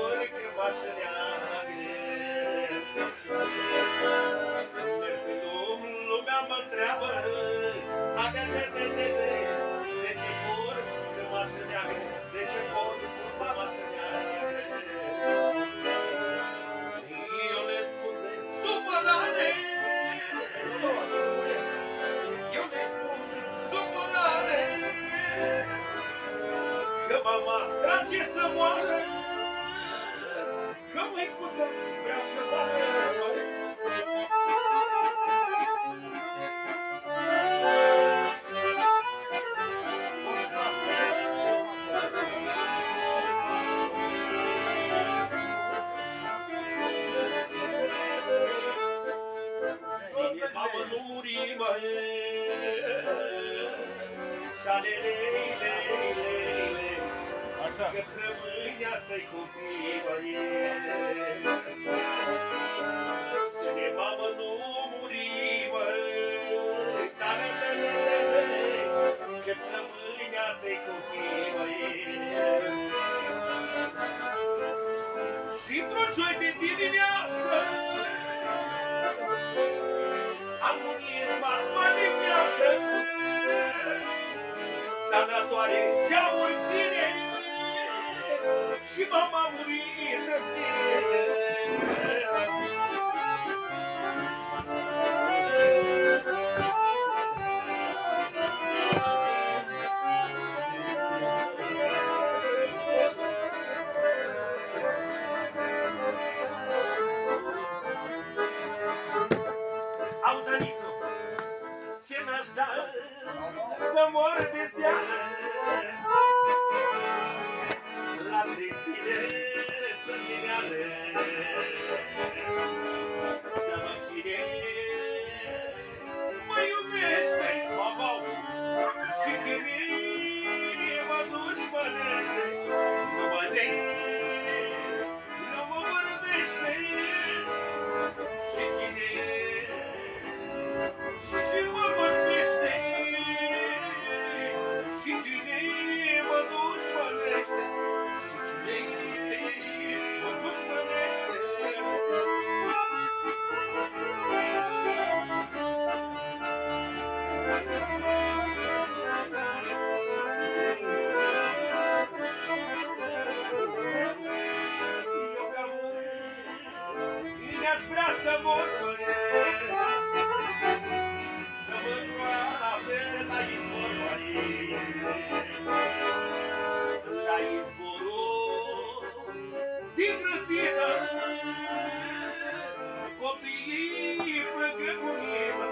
ori când m-aș neagre. Merg pe drum, lumea mă întreabă, de ce vor când m-aș neagre, de ce vor când m-aș neagre. Eu le spun de supărare, eu le spun de supărare, că mama trage să moară, că măicuța vrea să moară. Ține, mamă, nu muri, măi, șalelei, că-ți rămâne-a tăi copii, măi. Ține, mamă, nu muri, măi, că-ți rămâne-a tăi copii, măi. Și într-o joi de dimineață am murit mama de viață, sanatoare geamuri fine, și mama a murit în tine. Auzi, Anițu, ce n-aș da să mor de seară, la tresile să-mi ineală, să mă cine mă iubește, babau, și cine mă dușmănește, nu mă dei, nu mă vorbește, și cine și mă vorbește, și cine mă dușmănește, și cine mă dușmănește. Eu ca mi-aș vrea să mor, să mă groape la izvor, la izvorul din grădină, copiii plângă cu mine.